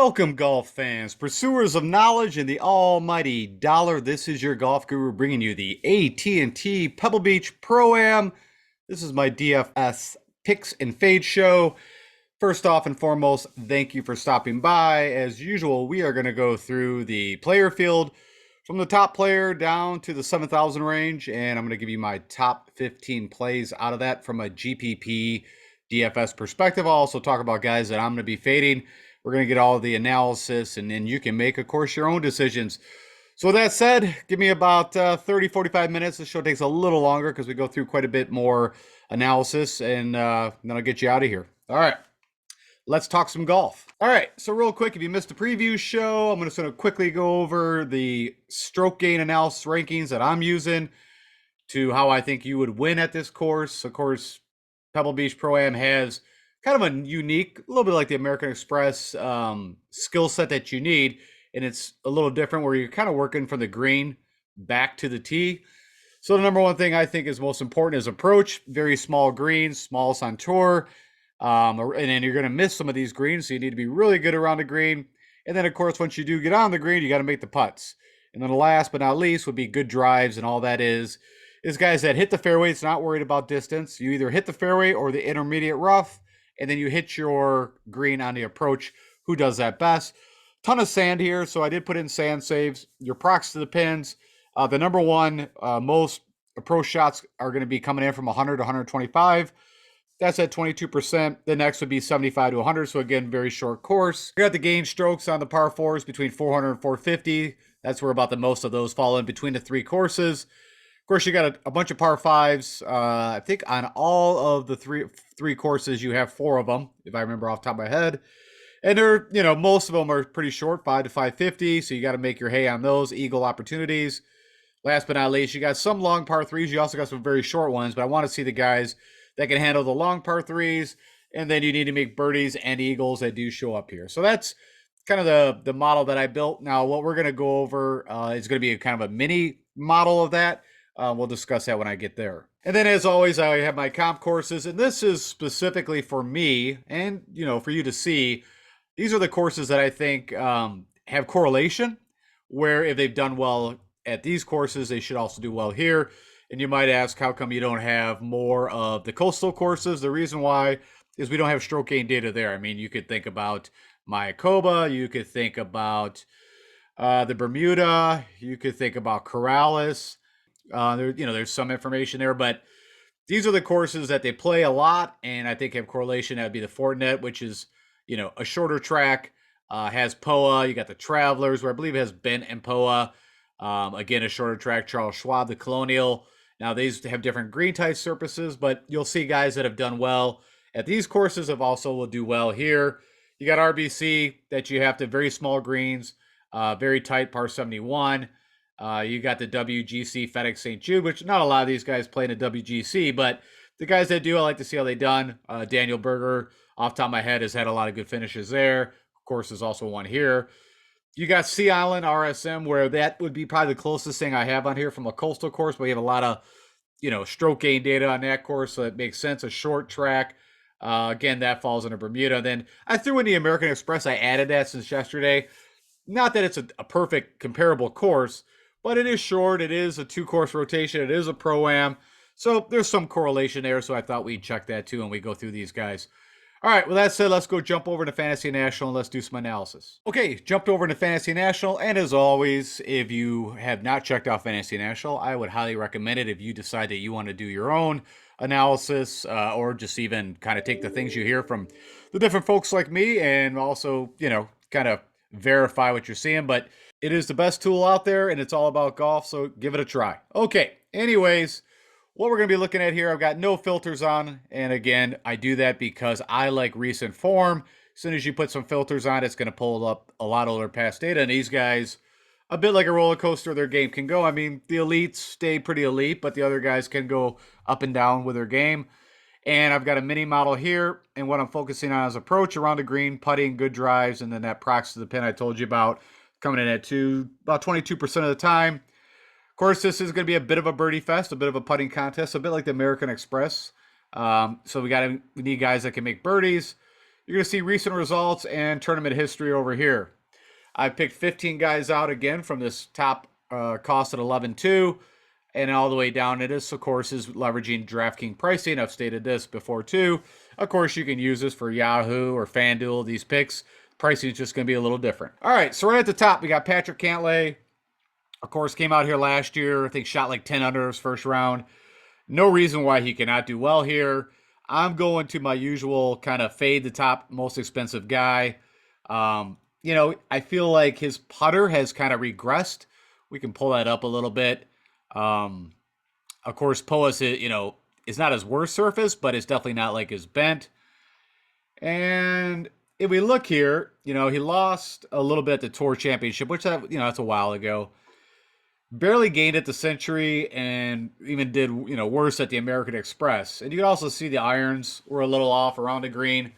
Welcome, golf fans, pursuers of knowledge and the almighty dollar. This is your golf guru bringing you the AT&T Pebble Beach Pro-Am. This is my DFS picks and fade show. First off and foremost, thank you for stopping by. As usual, we are going to go through the player field from the top player down to the 7,000 range, and I'm going to give you my top 15 plays out of that from a GPP DFS perspective. I'll also talk about guys that I'm going to be fading. We're going to get all of the analysis, and then you can make, of course, your own decisions. So with that said, give me about 30, 45 minutes. The show takes a little longer because we go through quite a bit more analysis, and then I'll get you out of here. All right, let's talk some golf. All right, so real quick, if you missed the preview show, I'm just going to quickly go over the stroke gain analysis rankings that I'm using to how I think you would win at this course. Of course, Pebble Beach Pro-Am has kind of a unique, a little bit like the American Express skill set that you need. And it's a little different where you're kind of working from the green back to the tee. So the number one thing I think is most important is approach. Very small greens, smallest on tour. And then you're going to miss some of these greens. So you need to be really good around the green. And then, of course, once you do get on the green, you got to make the putts. And then the last but not least would be good drives. And all that is guys that hit the fairway. It's not worried about distance. You either hit the fairway or the intermediate rough, and then you hit your green on the approach. Who does that best? Ton of sand here, so I did put in sand saves. Your procs to the pins. The number one most approach shots are going to be coming in from 100 to 125. That's at 22%. The next would be 75 to 100. So again, very short course. You got the gain strokes on the par fours between 400 and 450. That's where about the most of those fall in between the three courses. Of course, you got a bunch of par fives. I think on all of the three courses, you have four of them, if I remember off the top of my head. And they're, most of them are pretty short, 5 to 550. So you got to make your hay on those eagle opportunities. Last but not least, you got some long par threes. You also got some very short ones, but I want to see the guys that can handle the long par threes. And then you need to make birdies and eagles that do show up here. So that's kind of the model that I built. Now, what we're going to go over is going to be kind of a mini model of that. We'll discuss that when I get there. And then, as always, I have my comp courses, and this is specifically for me and, for you to see. These are the courses that I think have correlation, where if they've done well at these courses, they should also do well here. And you might ask, how come you don't have more of the coastal courses? The reason why is we don't have stroke gain data there. I mean, you could think about Mayakoba, you could think about the Bermuda, you could think about Corrales. There's some information there, but these are the courses that they play a lot, and I think have correlation. That would be the Fortinet, which is, a shorter track, has POA. You got the Travelers, where I believe it has Bent and POA. Again, a shorter track, Charles Schwab, the Colonial. Now, these have different green type surfaces, but you'll see guys that have done well at these courses have also will do well here. You got RBC that you have to very small greens, very tight par 71. You got the WGC FedEx St. Jude, which not a lot of these guys play in a WGC, but the guys that do, I like to see how they done. Daniel Berger, off the top of my head, has had a lot of good finishes there. Of course, there's also one here. You got Sea Island RSM, where that would be probably the closest thing I have on here from a coastal course, but we have a lot of, stroke gain data on that course, so it makes sense. A short track. Again, that falls under Bermuda. Then I threw in the American Express. I added that since yesterday. Not that it's a perfect comparable course, but it is short. It is a two-course rotation. It is a Pro-Am. So there's some correlation there. So I thought we'd check that too when we go through these guys. All right, with that said, let's go jump over to Fantasy National and let's do some analysis. Okay, jumped over to Fantasy National. And as always, if you have not checked out Fantasy National, I would highly recommend it if you decide that you want to do your own analysis or just even kind of take the things you hear from the different folks like me and also, kind of verify what you're seeing. But it is the best tool out there, and it's all about golf, so give it a try. Okay, anyways, what we're going to be looking at here, I've got no filters on, and again, I do that because I like recent form. As soon as you put some filters on, it's going to pull up a lot older past data, and these guys, a bit like a roller coaster, their game can go. I mean, the elites stay pretty elite, but the other guys can go up and down with their game. And I've got a mini model here, and what I'm focusing on is approach around the green, putting, good drives, and then that procs to the pin I told you about, coming in at about 22% of the time. Of course, this is going to be a bit of a birdie fest, a bit of a putting contest, a bit like the American Express. So we need guys that can make birdies. You're going to see recent results and tournament history over here. I picked 15 guys out again from this top cost at 11.2, and all the way down. It is, of course, is leveraging DraftKings pricing. I've stated this before too. Of course, you can use this for Yahoo or FanDuel. These picks pricing is just going to be a little different. All right, so right at the top, we got Patrick Cantlay. Of course, came out here last year. I think shot like 10 under his first round. No reason why he cannot do well here. I'm going to my usual kind of fade the top most expensive guy. I feel like his putter has kind of regressed. We can pull that up a little bit. Of course, Poa's, is not his worst surface, but it's definitely not like his bent. And if we look here, he lost a little bit at the Tour Championship, which, that's a while ago. Barely gained at the Century and even did, worse at the American Express. And you can also see the irons were a little off around the green.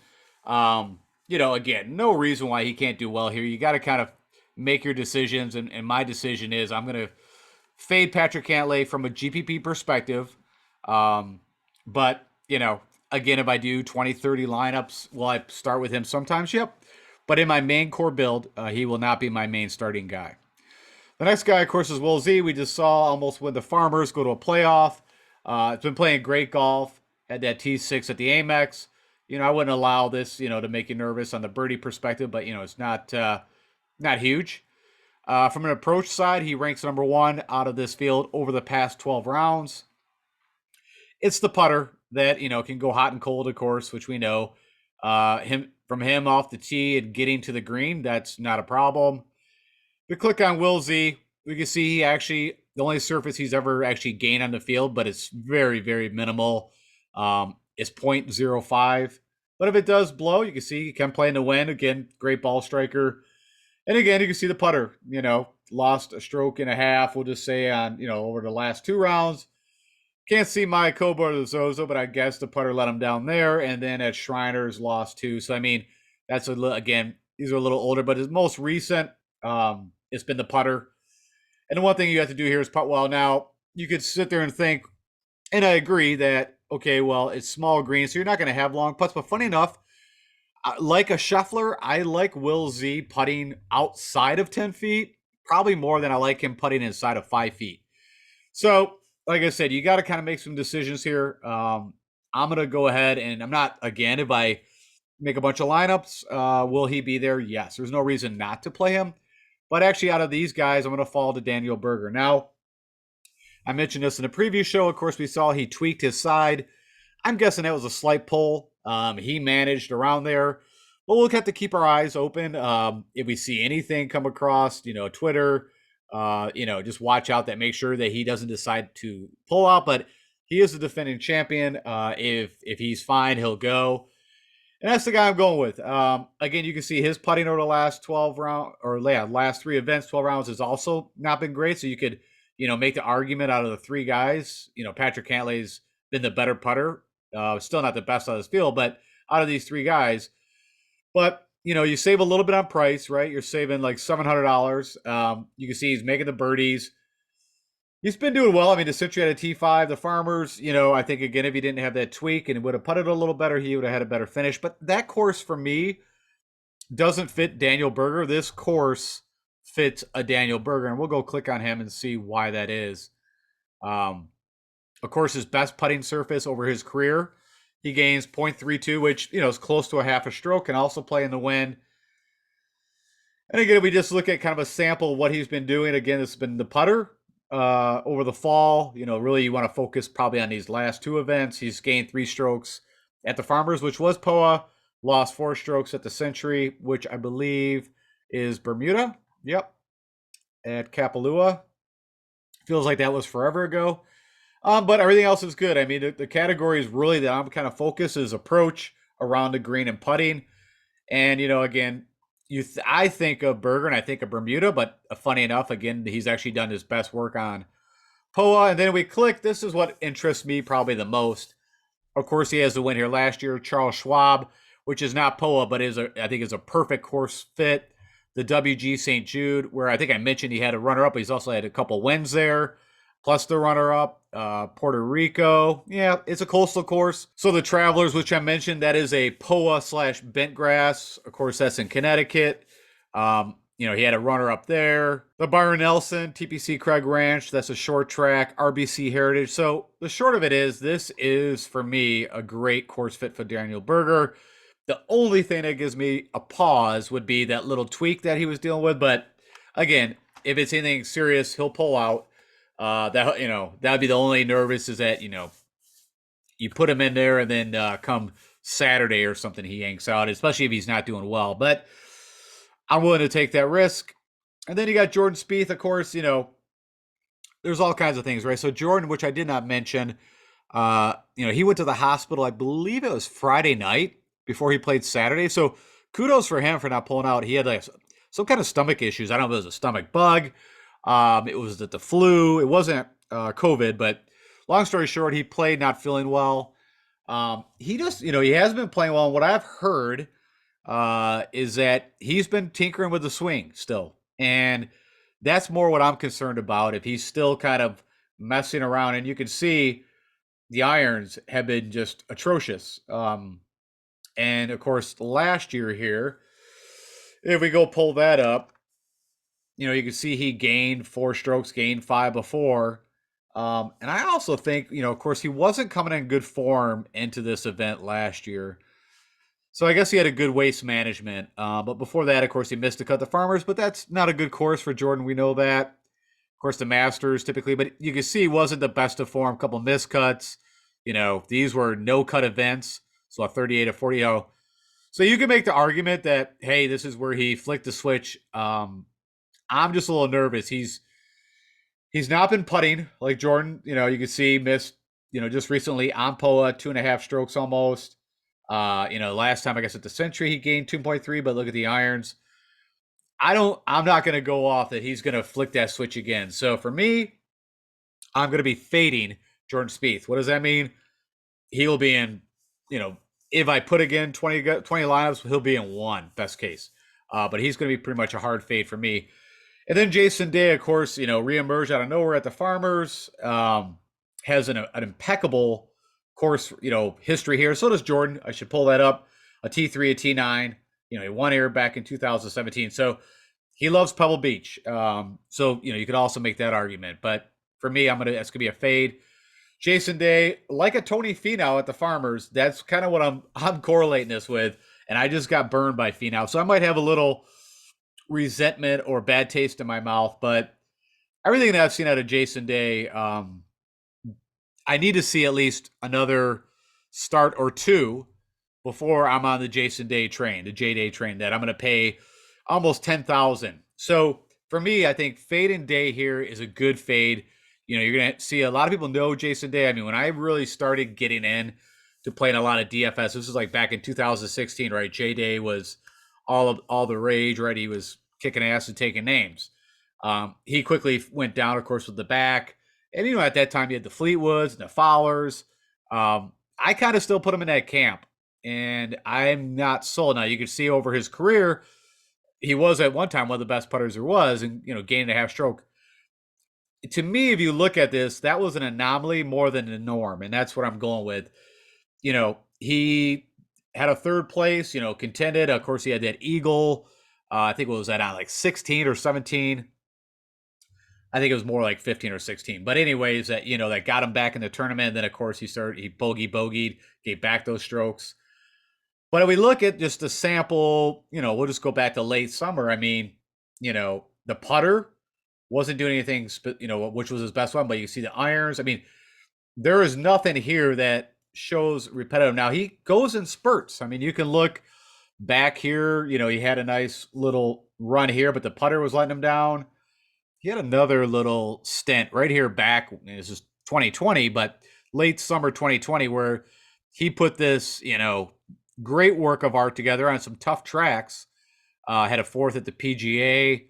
Again, no reason why he can't do well here. You got to kind of make your decisions. And my decision is I'm going to fade Patrick Cantlay from a GPP perspective. But, again, if I do 20, 30 lineups, will I start with him sometimes? Yep. But in my main core build, he will not be my main starting guy. The next guy, of course, is Will Z. We just saw almost win the Farmers, go to a playoff. It's been playing great golf. Had that T6 at the Amex. I wouldn't allow this, to make you nervous on the birdie perspective, but, it's not huge. From an approach side, he ranks number 1 out of this field over the past 12 rounds. It's the putter that, can go hot and cold, of course, which we know. From him off the tee and getting to the green, that's not a problem. We click on Will Z. We can see he actually, the only surface he's ever actually gained on the field, but it's very, very minimal. It's 0.05. But if it does blow, you can see he can play in the wind. Again, great ball striker. And again, you can see the putter, lost a stroke and a half, we'll just say on, over the last 2 rounds. Can't see my Cobra or the Zozo, but I guess the putter let him down there. And then at Shriners lost 2. So, that's again, these are a little older, but his most recent, it's been the putter. And the one thing you have to do here is putt well. Now, you could sit there and think, and I agree that, okay, well, it's small green, so you're not going to have long putts. But funny enough, like a Scheffler, I like Will Z putting outside of 10 feet, probably more than I like him putting inside of 5 feet. So, like I said, you got to kind of make some decisions here. I'm going to go ahead and I'm not, again, if I make a bunch of lineups, will he be there? Yes. There's no reason not to play him. But actually, out of these guys, I'm going to fall to Daniel Berger. Now, I mentioned this in the previous show. Of course, we saw he tweaked his side. I'm guessing that was a slight pull. He managed around there. But we'll have to keep our eyes open. If we see anything come across, Twitter, just watch out that make sure that he doesn't decide to pull out. But he is the defending champion. If he's fine, he'll go. And that's the guy I'm going with. Again, you can see his putting over the last 12 rounds, last 3 events, 12 rounds has also not been great. So you could, make the argument out of the 3 guys. Patrick Cantlay's been the better putter. Still not the best out of this field, but out of these 3 guys. But, you save a little bit on price, right? You're saving like $700. You can see he's making the birdies. He's been doing well. The Century had a T5. The Farmers, I think, again, if he didn't have that tweak and would have putted a little better, he would have had a better finish. But that course, for me, doesn't fit Daniel Berger. This course fits a Daniel Berger, and we'll go click on him and see why that is. Of course, his best putting surface over his career, he gains 0.32, which, is close to a half a stroke, and also play in the wind. And again, if we just look at kind of a sample of what he's been doing, again, it's been the putter. Over the fall, really you want to focus probably on these last 2 events. He's gained 3 strokes at the Farmers, which was POA, lost 4 strokes at the Century, which I believe is Bermuda. Yep. At Kapalua. Feels like that was forever ago. But everything else is good. The categories really that I'm kind of focused is approach, around the green, and putting. And, again, I think of Berger and I think of Bermuda, but funny enough, again, he's actually done his best work on POA. And then we click. This is what interests me probably the most. Of course, he has the win here last year. Charles Schwab, which is not POA, but I think is a perfect course fit. The WG St. Jude, where I think I mentioned he had a runner-up, but he's also had a couple wins there. plus the runner-up, Puerto Rico. Yeah, it's a coastal course. So the Travelers, which I mentioned, that is a POA slash bent grass. Of course, that's in Connecticut. He had a runner-up there. The Byron Nelson, TPC Craig Ranch, that's a short track, RBC Heritage. So the short of it is, this is, for me, a great course fit for Daniel Berger. The only thing that gives me a pause would be that little tweak that he was dealing with. But again, if it's anything serious, he'll pull out. That'd be the only nervous is that you put him in there and then come Saturday or something he yanks out, especially if he's not doing well. But I'm willing to take that risk. And then you got Jordan Spieth, of course. There's all kinds of things, right? So Jordan, which I did not mention, he went to the hospital. I believe it was Friday night before he played Saturday. So kudos for him for not pulling out. He had like some kind of stomach issues. I don't know if it was a stomach bug. It was the flu. It wasn't COVID, but long story short, he played not feeling well. He just, he has been playing well. And what I've heard is that he's been tinkering with the swing still. And that's more what I'm concerned about. If he's still kind of messing around, and you can see the irons have been just atrocious. And of course, last year here, if we go pull that up, you can see he gained 4 strokes, gained 5 before. And I also think, of course, he wasn't coming in good form into this event last year. So I guess he had a good waste management. But before that, of course, he missed a cut the Farmers, but that's not a good course for Jordan. We know that. Of course, the Masters typically, but you can see he wasn't the best of form. A couple miscuts. These were no-cut events. So a 38, a 40. So you can make the argument that, hey, this is where he flicked the switch. I'm just a little nervous. He's not been putting like Jordan. You can see missed, just recently on POA, 2.5 strokes almost. Last time I guess at the Century he gained 2.3, but look at the irons. I'm not going to go off that he's going to flick that switch again. So for me, I'm going to be fading Jordan Spieth. What does that mean? He will be in, if I put again 20 lineups, he'll be in 1, best case. But he's going to be pretty much a hard fade for me. And then Jason Day, of course, reemerged out of nowhere at the Farmers, has an impeccable course, history here. So does Jordan. I should pull that up. A T3, a T9. He won here back in 2017. So he loves Pebble Beach. So you could also make that argument. But for me, that's going to be a fade. Jason Day, like a Tony Finau at the Farmers, that's kind of what I'm correlating this with. And I just got burned by Finau. So I might have a little resentment or bad taste in my mouth, but everything that I've seen out of Jason Day, I need to see at least another start or 2 before I'm on the Jason Day train, the J Day train, that I'm going to pay almost $10,000. So for me, I think fade and Day here is a good fade. You're going to see a lot of people know Jason Day. I mean, when I really started getting in to playing a lot of DFS, this was like back in 2016, right? J Day was all the rage, right? He was kicking ass and taking names. He quickly went down, of course, with the back. And, at that time, you had the Fleetwoods and the Fowlers. I kind of still put him in that camp. And I'm not sold. Now, you can see over his career, he was at one time one of the best putters there was and, gained a half stroke. To me, if you look at this, that was an anomaly more than the norm. And that's what I'm going with. He had a 3rd place, contended. Of course, he had that eagle. I think what was that on, like 16 or 17? I think it was more like 15 or 16. But anyways, that got him back in the tournament. And then, of course, he bogeyed, gave back those strokes. But if we look at just the sample, we'll just go back to late summer. I mean, the putter wasn't doing anything, which was his best one. But you see the irons. I mean, there is nothing here that shows repetitive. Now, he goes in spurts. I mean, you can look back here. He had a nice little run here, but the putter was letting him down. He had another little stint right here back. This is 2020, but late summer 2020, where he put this, great work of art together on some tough tracks. Had a 4th at the PGA.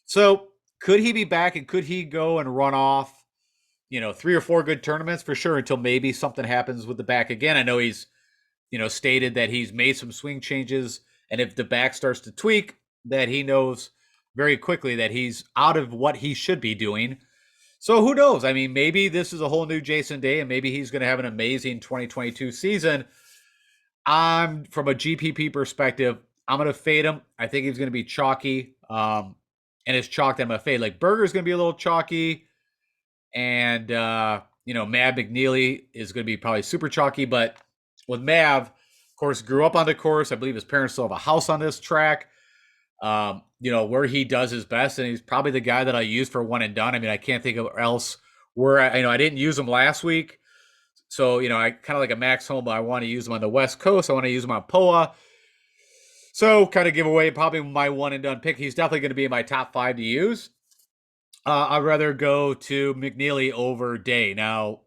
So could he be back and could he go and run off, 3 or 4 good tournaments? For sure, until maybe something happens with the back again. I know he's, stated that he's made some swing changes. And if the back starts to tweak, that he knows very quickly that he's out of what he should be doing. So who knows? I mean, maybe this is a whole new Jason Day, and maybe he's going to have an amazing 2022 season. I'm from a GPP perspective, I'm going to fade him. I think he's going to be chalky. And it's chalk that I'm going to fade. Like Berger's going to be a little chalky, and Mav McNeely is going to be probably super chalky. But with Mav, of course, grew up on the course. I believe his parents still have a house on this track. Where he does his best, and he's probably the guy that I use for one and done. I mean, I can't think of else where I didn't use him last week. So, I kind of like a Max Homa. I want to use him on the West Coast. I want to use him on POA. So, kind of give away probably my one and done pick. He's definitely going to be in my top 5 to use. I'd rather go to McNeely over Day. Now,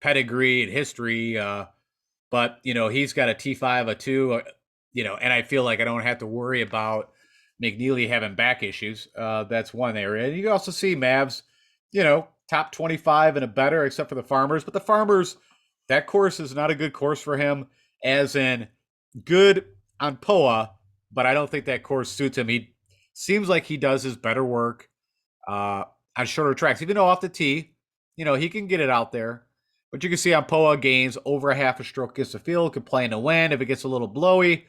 pedigree and history. But, he's got a T5, a 2, and I feel like I don't have to worry about McNeely having back issues. That's one area. And you can also see Mavs, top 25 and a better, except for the Farmers. But the Farmers, that course is not a good course for him, as in good on POA, but I don't think that course suits him. He seems like he does his better work on shorter tracks, even though off the tee, he can get it out there. But you can see on POA gains over a half a stroke against the field, could play in the wind if it gets a little blowy.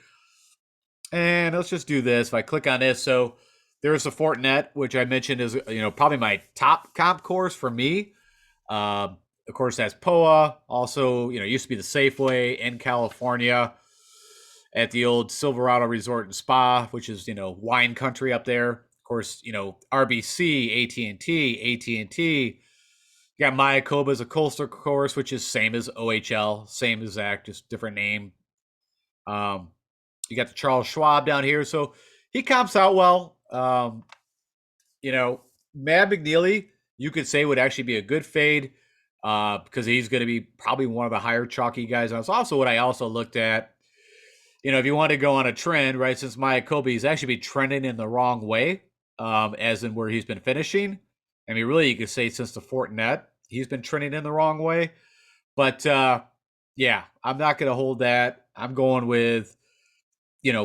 And let's just do this. If I click on this, so there's the Fortinet, which I mentioned is probably my top comp course for me. Of course, that's POA. Also, used to be the Safeway in California at the old Silverado Resort and Spa, which is wine country up there. Of course, RBC, AT&T. You got Mayakoba as a coastal course, which is same as OHL, same exact, just different name. You got the Charles Schwab down here, so he comps out well. Matt McNeely, you could say would actually be a good fade because he's going to be probably one of the higher chalky guys. And that's also what I also looked at. If you want to go on a trend, right, since Mayakoba, he's actually been trending in the wrong way, as in where he's been finishing. I mean, really, you could say since the Fortinet, he's been trending in the wrong way. But, yeah, I'm not going to hold that. I'm going with,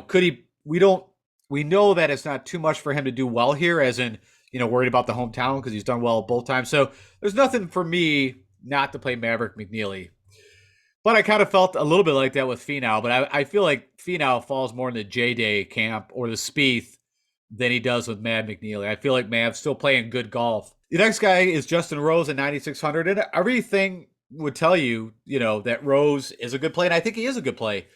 could he – we know that it's not too much for him to do well here, as in, worried about the hometown because he's done well both times. So there's nothing for me not to play Maverick McNeely. But I kind of felt a little bit like that with Finau. But I feel like Finau falls more in the J-Day camp or the Spieth than he does with Mav McNeely. I feel like Mav's still playing good golf. The next guy is Justin Rose at 9,600. And everything would tell you, that Rose is a good play. And I think he is a good play.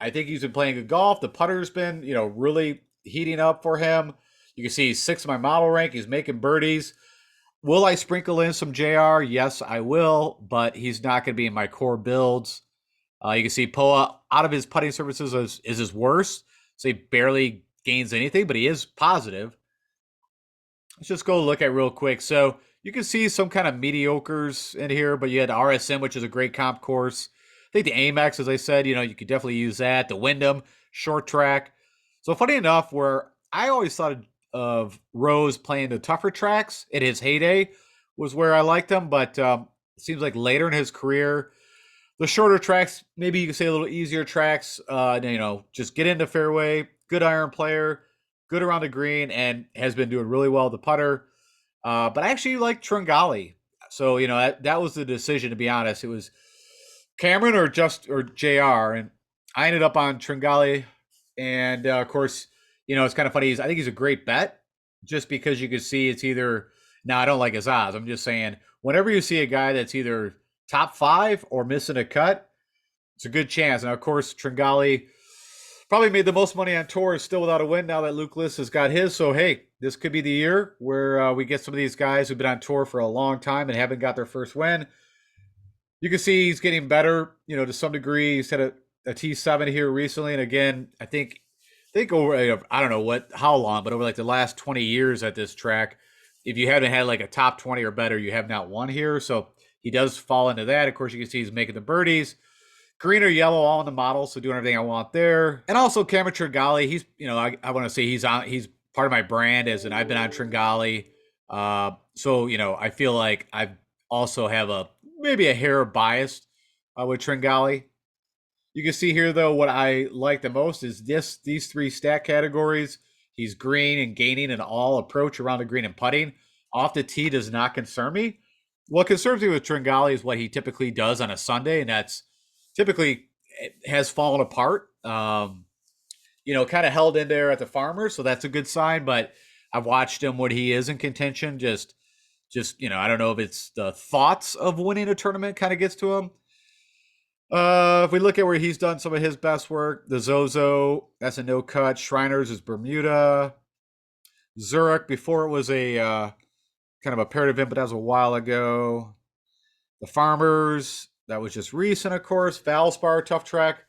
I think he's been playing good golf. The putter's been, really heating up for him. You can see he's 6th in my model rank. He's making birdies. Will I sprinkle in some JR? Yes, I will, but he's not going to be in my core builds. You can see POA out of his putting surfaces is his worst. So he barely gains anything, but he is positive. Let's just go look at real quick. So you can see some kind of mediocres in here, but you had RSM, which is a great comp course. I think the Amex, as I said, you could definitely use that. The Wyndham, short track. So funny enough, where I always thought of Rose playing the tougher tracks in his heyday was where I liked him, but it seems like later in his career, the shorter tracks, maybe you could say a little easier tracks, just get into fairway, good iron player, good around the green, and has been doing really well with the putter. But I actually like Tringali. So, that was the decision, to be honest. It was Cameron or JR, and I ended up on Tringali. And of course, it's kind of funny. I think he's a great bet just because you can see it's either, now I don't like his odds. I'm just saying, whenever you see a guy that's either top 5 or missing a cut, it's a good chance. And of course, Tringali probably made the most money on tour, is still without a win now that Luke List has got his. So, hey, this could be the year where we get some of these guys who've been on tour for a long time and haven't got their first win. You can see he's getting better, to some degree. He's had a T7 here recently. And again, I think over, I don't know how long, but over like the last 20 years at this track, if you haven't had like a top 20 or better, you have not won here. So he does fall into that. Of course, you can see he's making the birdies. Green or yellow, all in the model, so doing everything I want there. And also Cameron Tringali, he's, I want to say he's part of my brand, as in I've been on Tringali. So, I feel like I also have maybe a hair of bias with Tringali. You can see here, though, what I like the most is these 3 stat categories. He's green and gaining in all approach around the green and putting. off the tee does not concern me. What concerns me with Tringali is what he typically does on a Sunday, and that's typically has fallen apart. Kind of held in there at the Farmers, so that's a good sign. But I've watched him when he is in contention. I don't know if it's the thoughts of winning a tournament kind of gets to him. If we look at where he's done some of his best work, the Zozo, that's a no cut. Shriners is Bermuda. Zurich, before it was a kind of a paired event, but that was a while ago. The Farmers, that was just recent, of course. Valspar, tough track.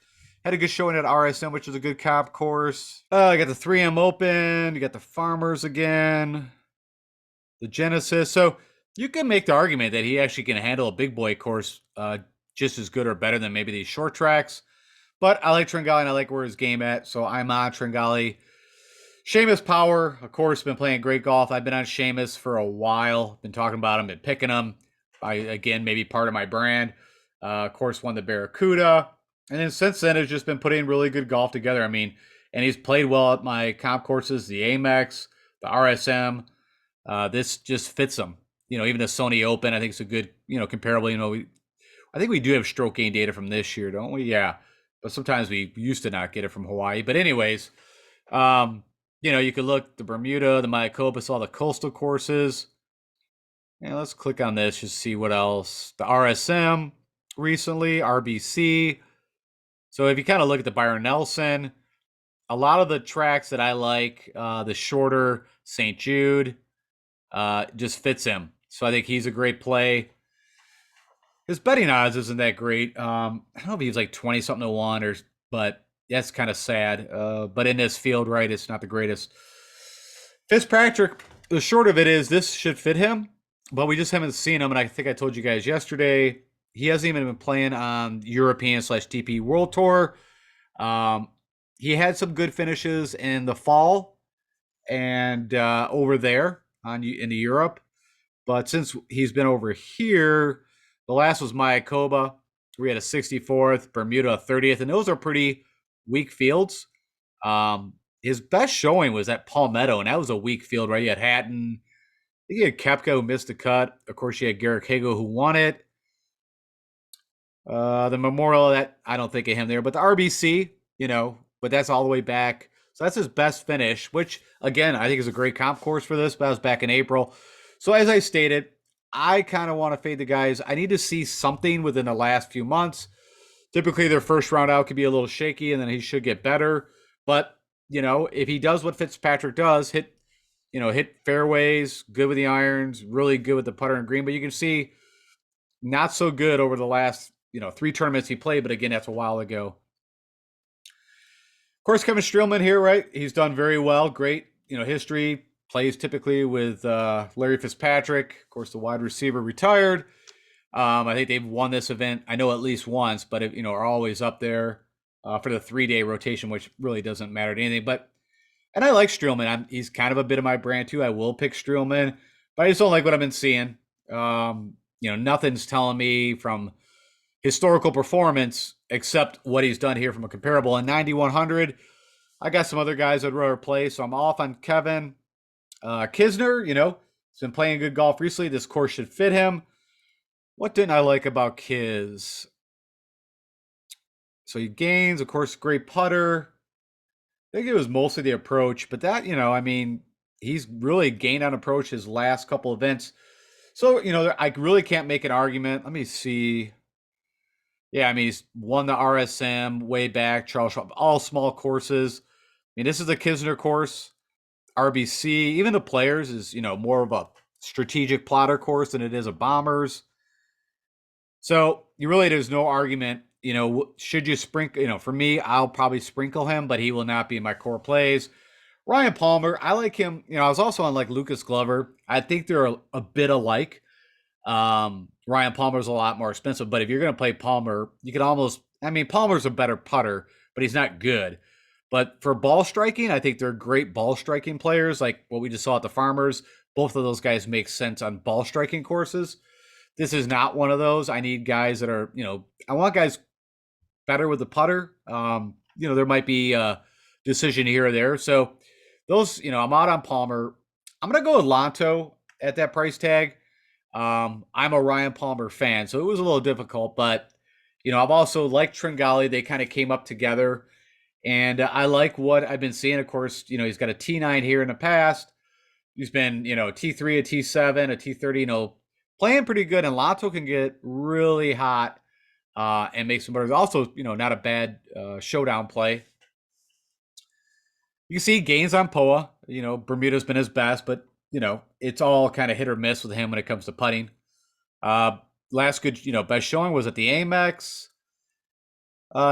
Had a good showing at RSM, which is a good comp course. You got the 3M Open. You got the Farmers again. The Genesis. So you can make the argument that he actually can handle a big boy course just as good or better than maybe these short tracks. But I like Tringali and I like where his game at. So I'm on Tringali. Seamus Power, of course, been playing great golf. I've been on Seamus for a while. Been talking about him, been picking him. Again, maybe part of my brand. Of course, won the Barracuda. And then since then, has just been putting really good golf together. I mean, and he's played well at my comp courses, the Amex, the RSM. This just fits him. Even the Sony Open, I think it's a good, comparable. I think we do have stroke gain data from this year, don't we? Yeah. But sometimes we used to not get it from Hawaii. But anyways, you could look the Bermuda, the Mayakoba, all the coastal courses. And let's click on this, just see what else. The RSM recently, RBC. So if you kind of look at the Byron Nelson, a lot of the tracks that I like, the shorter St. Jude, just fits him. So I think he's a great play. His betting odds isn't that great. I don't know if he's like 20 something to 1 but that's kind of sad. But in this field, right, it's not the greatest. Fitzpatrick, the short of it is this should fit him, but we just haven't seen him. And I think I told you guys yesterday, he hasn't even been playing on European/TP World Tour. He had some good finishes in the fall and over there into Europe. But since he's been over here, the last was Mayakoba. We had a 64th, Bermuda a 30th, and those are pretty weak fields. His best showing was at Palmetto, and that was a weak field, right? You had Hatton. I think you had Koepka who missed the cut. Of course, you had Garrick Hago who won it. The Memorial, that I don't think of him there, but the RBC, but that's all the way back. So that's his best finish, which, again, I think is a great comp course for this, but that was back in April. So as I stated, I kind of want to fade the guys. I need to see something within the last few months. Typically, their first round out could be a little shaky, and then he should get better. But, if he does what Fitzpatrick does, hit fairways, good with the irons, really good with the putter and green. But you can see not so good over the last, 3 tournaments he played. But again, that's a while ago. Of course, Kevin Streelman here, right? He's done very well. Great, history. Plays typically with Larry Fitzpatrick. Of course, the wide receiver retired. I think they've won this event. I know at least once, but are always up there for the 3-day rotation, which really doesn't matter to anything. And I like Streelman. He's kind of a bit of my brand too. I will pick Streelman, but I just don't like what I've been seeing. Nothing's telling me from historical performance except what he's done here from a comparable. In 9,100, I got some other guys I'd rather play, so I'm off on Kevin. Kisner, he's been playing good golf recently. This course should fit him. What didn't I like about Kiz? So he gains, of course, great putter. I think it was mostly the approach, but that, he's really gained on approach his last couple events. So, I really can't make an argument. Let me see. Yeah, he's won the RSM way back, Charles Schwab, all small courses. This is a Kisner course. RBC, even the Players is, more of a strategic plotter course than it is a Bombers. So there's no argument, should you sprinkle, for me, I'll probably sprinkle him, but he will not be in my core plays. Ryan Palmer, I like him. I was also on like Lucas Glover. I think they're a bit alike. Ryan Palmer's a lot more expensive, but if you're going to play Palmer, you could almost, Palmer's a better putter, but he's not good. But for ball striking, I think they're great ball striking players, like what we just saw at the Farmers. Both of those guys make sense on ball striking courses. This is not one of those. I need guys that are, I want guys better with the putter. There might be a decision here or there. So those, I'm out on Palmer. I'm going to go with Lanto. at that price tag. I'm a Ryan Palmer fan, so it was a little difficult, but I've also liked Tringali. They kind of came up together, and I like what I've been seeing. Of course, he's got a T9 here in the past. He's been, a T3, a T7, a T30, playing pretty good. And Lato can get really hot and make some butters. Also, not a bad showdown play. You can see gains on Poa. Bermuda's been his best, but, it's all kind of hit or miss with him when it comes to putting. Last good, best showing was at the Amex.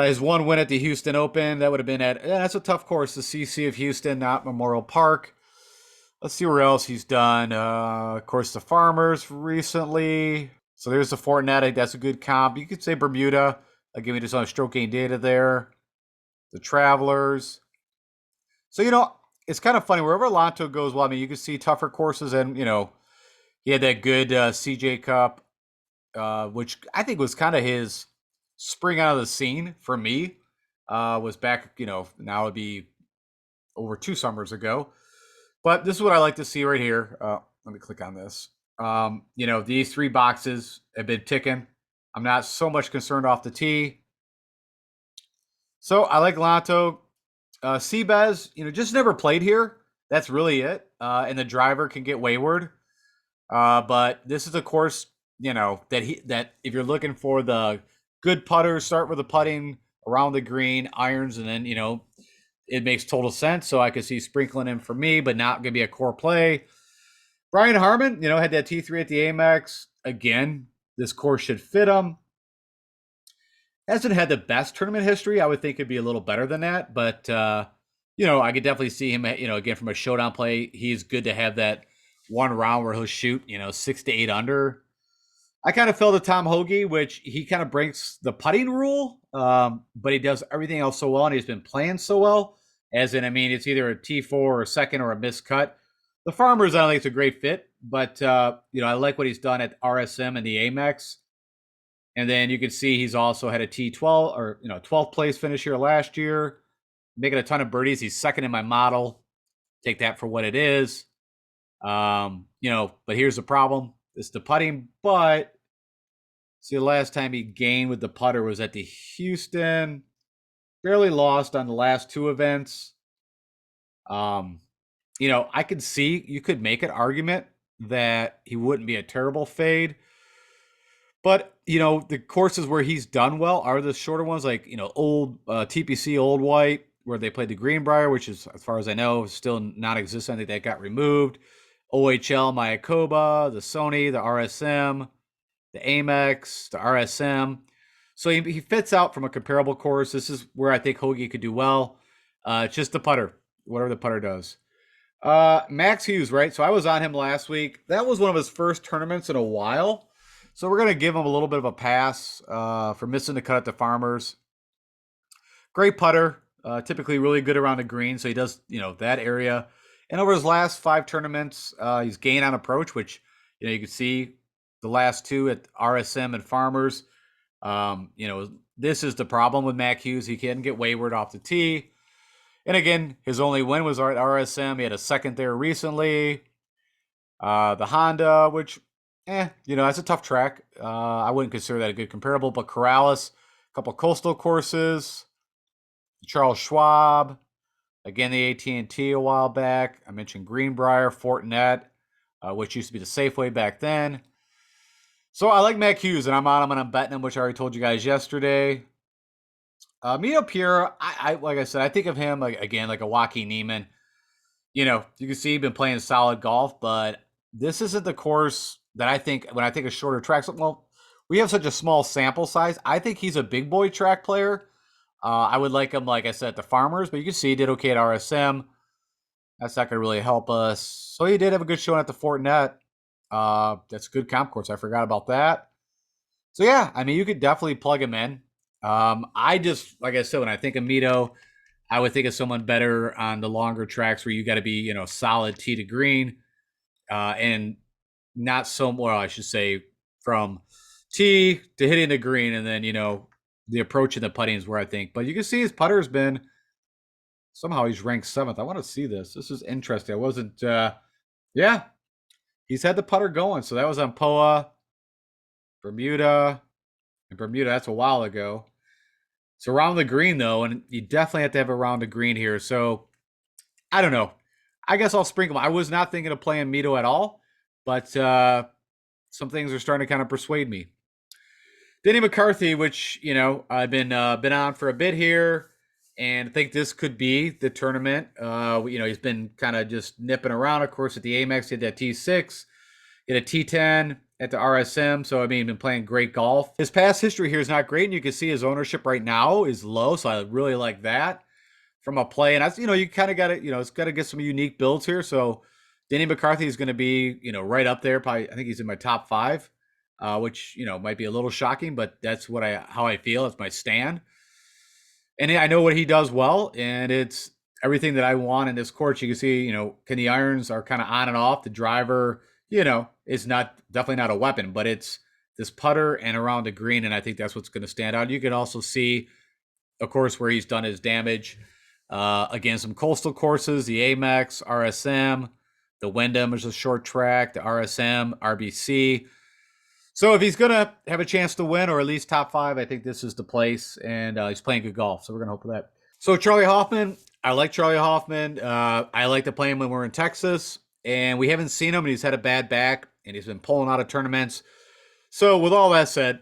His one win at the Houston Open, that would have been that's a tough course, the CC of Houston, not Memorial Park. Let's see where else he's done. Of course, the Farmers recently. So there's the Fortnite. That's a good comp. You could say Bermuda. I'll give you just on stroke gain data there. The Travelers. So, it's kind of funny. Wherever Lanto goes, well, I mean, you can see tougher courses. And, he had that good CJ Cup, which I think was kind of his spring out of the scene for me. Was back, now it'd be over 2 summers ago. But this is what I like to see right here. Let me click on this. These 3 boxes have been ticking. I'm not so much concerned off the tee. So I like Lanto. Seabez, just never played here. That's really it. And the driver can get wayward. But this is a course, that if you're looking for the good putters, start with the putting around the green, irons, and then, it makes total sense. So I could see sprinkling him for me, but not going to be a core play. Brian Harman, had that T3 at the Amex. Again, this course should fit him. Hasn't had the best tournament history. I would think it'd be a little better than that. But, I could definitely see him, again, from a showdown play. He's good to have that one round where he'll shoot, 6 to 8 under. I kind of feel the Tom Hoagie, which he kind of breaks the putting rule, but he does everything else so well, and he's been playing so well. As in, I mean, it's either a T4 or a second or a missed cut. The Farmers, I don't think it's a great fit, but, I like what he's done at RSM and the Amex. And then you can see he's also had a T12 or, 12th place finish here last year, making a ton of birdies. He's second in my model. Take that for what it is. But here's the problem. It's the putting, but see, the last time he gained with the putter was at the Houston. Barely lost on the last 2 events. I could see you could make an argument that he wouldn't be a terrible fade. But, the courses where he's done well are the shorter ones, like, old TPC Old White, where they played the Greenbrier, which is, as far as I know, still non-existent. I think that got removed. OHL, Mayakoba, the Sony, the RSM, the Amex, the RSM. So he fits out from a comparable course. This is where I think Hoagie could do well. It's just the putter, whatever the putter does. Max Hughes, right? So I was on him last week. That was one of his first tournaments in a while. So we're going to give him a little bit of a pass for missing the cut at the Farmers. Great putter. Typically really good around the green. So he does, that area. And over his last 5 tournaments, he's gained on approach, which, you can see the last 2 at RSM and Farmers. This is the problem with Mac Hughes. He can get wayward off the tee. And again, his only win was at RSM. He had a second there recently. The Honda, which, that's a tough track. I wouldn't consider that a good comparable, but Corrales, a couple coastal courses. Charles Schwab, again, the AT&T a while back. I mentioned Greenbrier, Fortinet, which used to be the Safeway back then. So I like Mac Hughes, and I'm on him, and I'm betting him, which I already told you guys yesterday. Mito Pierre, I like I said, I think of him, like a Joaquin Niemann. You can see he's been playing solid golf, but this isn't the course that I think, when I think of shorter tracks, well, we have such a small sample size. I think he's a big boy track player. I would like him, like I said, at the Farmers, but you can see he did okay at RSM. That's not going to really help us. So he did have a good showing at the Fortinet. That's a good comp course. I forgot about that. So yeah, I mean, you could definitely plug him in. I just, like I said, when I think of Mito, I would think of someone better on the longer tracks where you got to be, solid tee to green, and not so, well, I should say, from tee to hitting the green, and then, the approach and the putting is where I think. But you can see his putter has been, somehow he's ranked 7th. I want to see this. This is interesting. I wasn't, yeah. he's had the putter going. So that was on POA, Bermuda, and Bermuda. That's a while ago. So around the green though, and you definitely have to have a round the green here. So I don't know. I guess I'll sprinkle. I was not thinking of playing Mito at all, but some things are starting to kind of persuade me. Denny McCarthy, which I've been on for a bit here, and I think this could be the tournament. He's been kind of just nipping around. Of course, at the Amex, he had that T6, he had a T10 at the RSM. So been playing great golf. His past history here is not great, and you can see his ownership right now is low. So I really like that from a play. And that's you kind of got to it's got to get some unique builds here. So Denny McCarthy is going to be right up there. Probably I think he's in my top 5. Which might be a little shocking, but that's how I feel. It's my stand, and I know what he does well, and it's everything that I want in this course. You can see, can the irons are kind of on and off. The driver, is definitely not a weapon, but it's this putter and around the green, and I think that's what's going to stand out. You can also see, of course, where he's done his damage against some coastal courses, the Amex, RSM, the Wyndham is a short track, the RSM, RBC. So if he's going to have a chance to win, or at least top 5, I think this is the place, and he's playing good golf, so we're going to hope for that. So Charlie Hoffman, I like Charlie Hoffman. I like to play him when we're in Texas, and we haven't seen him, and he's had a bad back, and he's been pulling out of tournaments. So with all that said,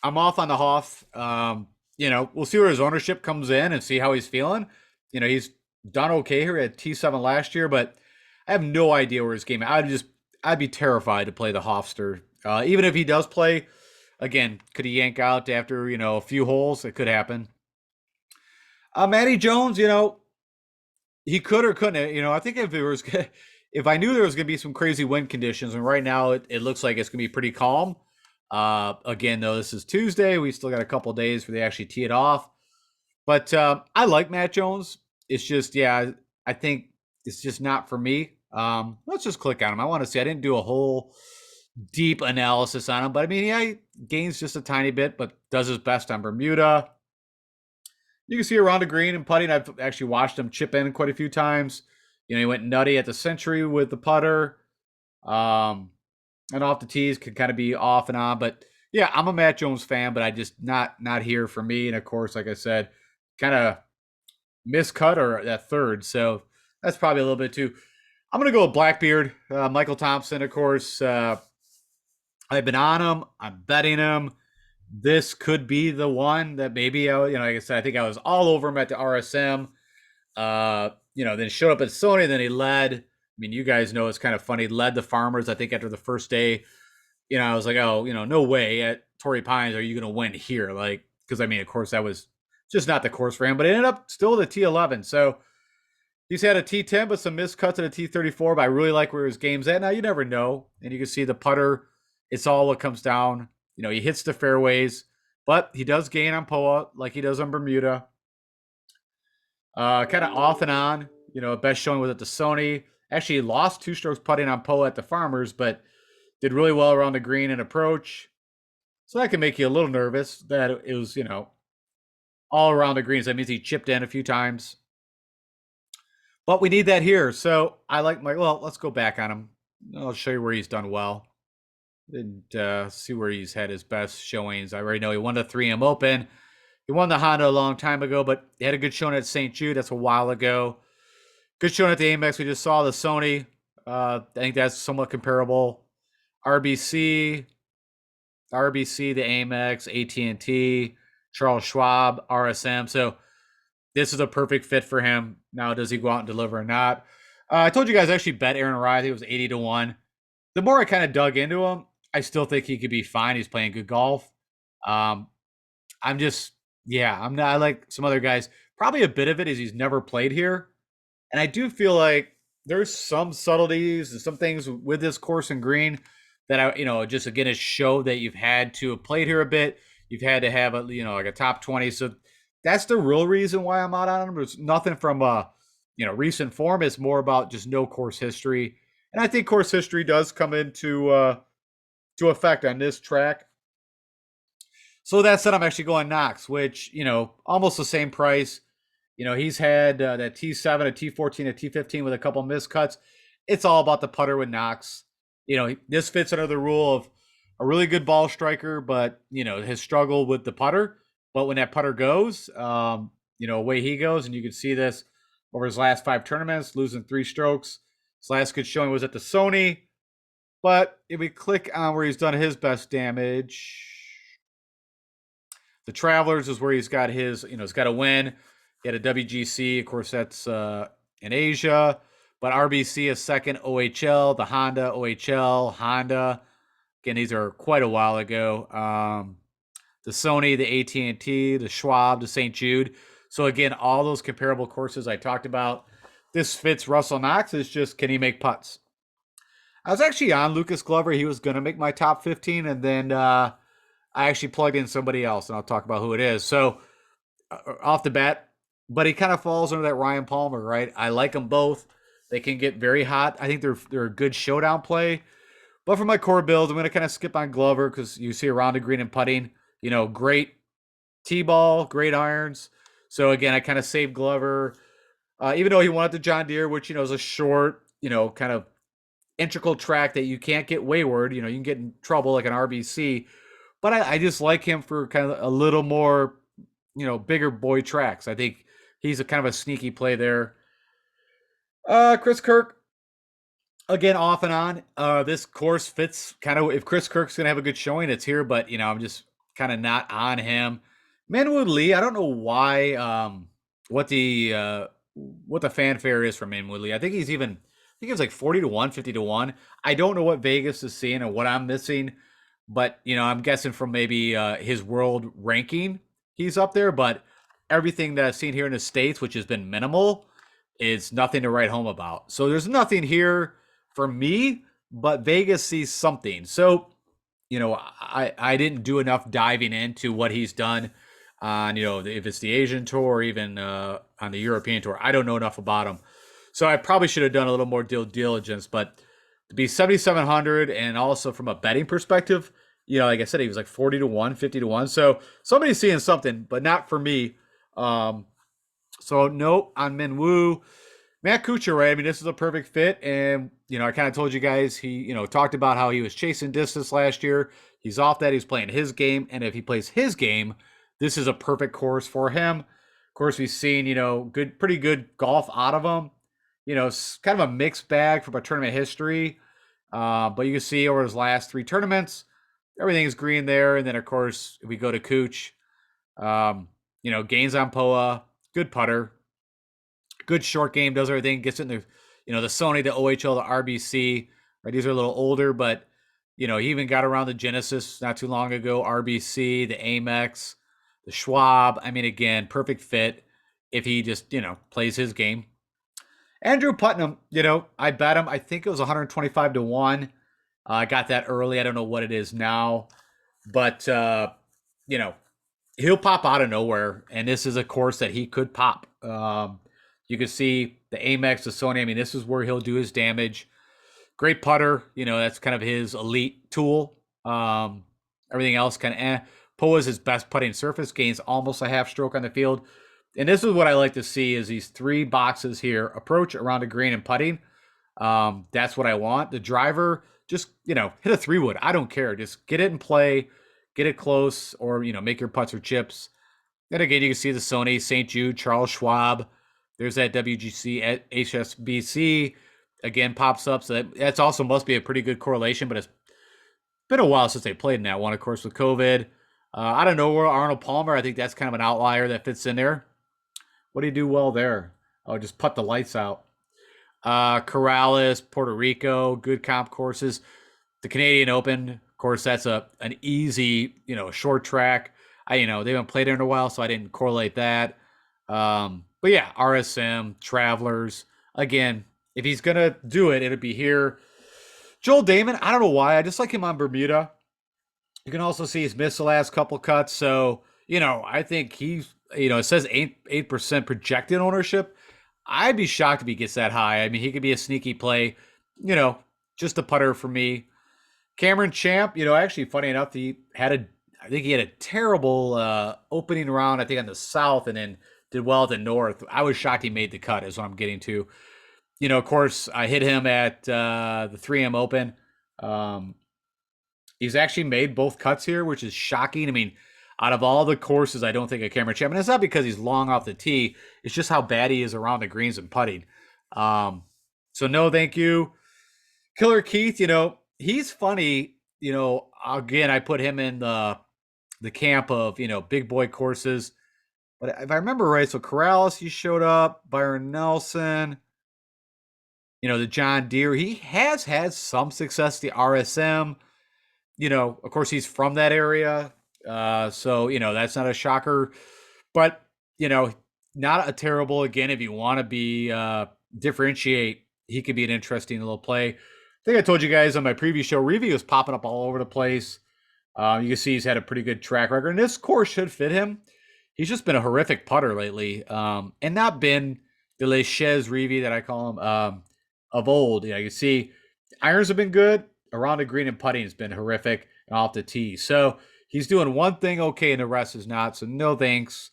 I'm off on the Hoff. We'll see where his ownership comes in and see how he's feeling. He's done okay here at T7 last year, but I have no idea where his game is. I'd be terrified to play the Hofster. Even if he does play, again, could he yank out after, a few holes? It could happen. Matty Jones, he could or couldn't. I think if I knew there was going to be some crazy wind conditions, and right now it looks like it's going to be pretty calm. Again, though, this is Tuesday. We still got a couple days for they actually tee it off. But I like Matt Jones. It's just, I think it's just not for me. Let's just click on him. I want to see. I didn't do a whole deep analysis on him, but he gains just a tiny bit, but does his best on Bermuda. You can see around the green and putting. I've actually watched him chip in quite a few times. He went nutty at the Century with the putter. And off the tees could kind of be off and on, but yeah, I'm a Matt Jones fan, but I just not here for me. And of course, like I said, kind of miscut or that third. So that's probably a little bit too. I'm going to go with Blackbeard, Michael Thompson, of course. I've been on him. I'm betting him. This could be the one that maybe, like I said, I think I was all over him at the RSM. Then showed up at Sony, then he led. You guys know it's kind of funny. Led the Farmers, I think, after the first day. I was like, oh, no way at Torrey Pines are you going to win here? Because, of course, that was just not the course for him. But it ended up still the T11. So he's had a T10, but some miscuts at a T34. But I really like where his game's at. Now, you never know. And you can see the putter. It's all what comes down. He hits the fairways. But he does gain on POA like he does on Bermuda. Kind of off and on. Best showing was at the Sony. Actually lost 2 strokes putting on POA at the Farmers, but did really well around the green and approach. So that can make you a little nervous that it was, all around the greens. That means he chipped in a few times. But we need that here. So I like let's go back on him. I'll show you where he's done well. And see where he's had his best showings. I already know he won the 3M Open. He won the Honda a long time ago, but he had a good showing at St. Jude. That's a while ago. Good showing at the Amex. We just saw the Sony. I think that's somewhat comparable. RBC, the Amex, AT&T, Charles Schwab, RSM. So this is a perfect fit for him. Now, does he go out and deliver or not? I told you guys I actually bet Aaron Rai. I think it was 80-1. The more I kind of dug into him, I still think he could be fine. He's playing good golf. I'm not I like some other guys. Probably a bit of it is he's never played here. And I do feel like there's some subtleties and some things with this course and green that just again, it show that you've had to have played here a bit. You've had to have like a top 20. So that's the real reason why I'm out on him. There's nothing from recent form. It's more about just no course history. And I think course history does come into to effect on this track. So that said, I'm actually going Knox, which, almost the same price. He's had that T7, a T14, a T15 with a couple miscuts. It's all about the putter with Knox. This fits under the rule of a really good ball striker, but has struggled with the putter. But when that putter goes, away he goes, and you can see this over his last 5 tournaments, losing 3 strokes. His last good showing was at the Sony. But if we click on where he's done his best damage, the Travelers is where he's got he's got a win. He had a WGC, of course, that's in Asia. But RBC is second, OHL, the Honda, OHL, Honda. Again, these are quite a while ago. The Sony, the AT&T, the Schwab, the St. Jude. So again, all those comparable courses I talked about. This fits Russell Knox. It's just, can he make putts? I was actually on Lucas Glover. He was going to make my top 15, and then I actually plugged in somebody else, and I'll talk about who it is. So off the bat, but he kind of falls under that Ryan Palmer, right? I like them both. They can get very hot. I think they're a good showdown play. But for my core builds, I'm going to kind of skip on Glover because you see around the green and putting, great T-ball, great irons. So again, I kind of saved Glover, even though he wanted the John Deere, which, is a short, kind of integral track that you can't get wayward. You can get in trouble like an RBC. But I just like him for kind of a little more, bigger boy tracks. I think he's a kind of a sneaky play there. Chris Kirk, again, off and on. This course fits kind of, if Chris Kirk's going to have a good showing, it's here, but, I'm just kind of not on him. Minwoo Lee, I don't know why, what the fanfare is for Minwoo Lee. I think it was like 40 to 1, 50 to 1. I don't know what Vegas is seeing and what I'm missing, but, I'm guessing from maybe his world ranking, he's up there, but everything that I've seen here in the States, which has been minimal, is nothing to write home about. So there's nothing here for me, but Vegas sees something. So, I didn't do enough diving into what he's done on, if it's the Asian tour or even on the European tour. I don't know enough about him. So I probably should have done a little more due diligence, but to be 7,700 and also from a betting perspective, like I said, he was like 40 to 1, 50 to 1. So somebody's seeing something, but not for me. So nope on Minwoo. Matt Kuchar, right? I mean, this is a perfect fit. And, I kind of told you guys, he, talked about how he was chasing distance last year. He's off that. He's playing his game. And if he plays his game, this is a perfect course for him. Of course, we've seen, pretty good golf out of him. It's kind of a mixed bag from a tournament history. But you can see over his last 3 tournaments, everything's green there. And then, of course, if we go to Cooch, gains on POA, good putter, good short game, does everything, gets in the, the Sony, the OHL, the RBC, right? These are a little older, but, he even got around the Genesis not too long ago, RBC, the Amex, the Schwab. I mean, again, perfect fit if he just, plays his game. Andrew Putnam, I bet him. I think it was 125 to 1. I got that early. I don't know what it is now. But, he'll pop out of nowhere. And this is a course that he could pop. You can see the Amex, the Sony. I mean, this is where he'll do his damage. Great putter. That's kind of his elite tool. Everything else kind of POA is his best putting surface. Gains almost a half stroke on the field. And this is what I like to see is these 3 boxes here. Approach around the green and putting. That's what I want. The driver, just, hit a 3-wood. I don't care. Just get it in play. Get it close or, make your putts or chips. And again, you can see the Sony, St. Jude, Charles Schwab. There's that WGC at HSBC. Again, pops up. So that's also must be a pretty good correlation, but it's been a while since they played in that one, of course, with COVID. I don't know where Arnold Palmer. I think that's kind of an outlier that fits in there. What do you do well there? Oh, just put the lights out. Corrales, Puerto Rico, good comp courses. The Canadian Open, of course, that's an easy, short track. They haven't played there in a while, so I didn't correlate that. But yeah, RSM, Travelers. Again, if he's going to do it, it'll be here. Joel Damon, I don't know why. I just like him on Bermuda. You can also see he's missed the last couple cuts. So, I think he's, it says 8% projected ownership. I'd be shocked if he gets that high. I mean, he could be a sneaky play, just a putter for me. Cameron Champ, actually, funny enough, I think he had a terrible opening round, I think on the South, and then did well at the North. I was shocked he made the cut, is what I'm getting to. Of course, I hit him at the 3M Open. Um, he's actually made both cuts here, which is shocking. I mean, out of all the courses, I don't think a Cameron Champ, and it's not because he's long off the tee. It's just how bad he is around the greens and putting. Um, so no, thank you. Killer Keith, he's funny. Again, I put him in the camp of big boy courses. But if I remember right, so Corrales, he showed up. Byron Nelson, the John Deere. He has had some success. The RSM. Of course, he's from that area. So, that's not a shocker. But, you know, not a terrible, again, if you want to be differentiate, he could be an interesting little play. I think I told you guys on my previous show, Reeve was popping up all over the place. You can see he's had a pretty good track record, and this course should fit him. He's just been a horrific putter lately, and not been the Le Chez Reeve that I call him of old. You can see irons have been good. Around the green and putting has been horrific and off the tee. So he's doing one thing okay, and the rest is not. So no thanks.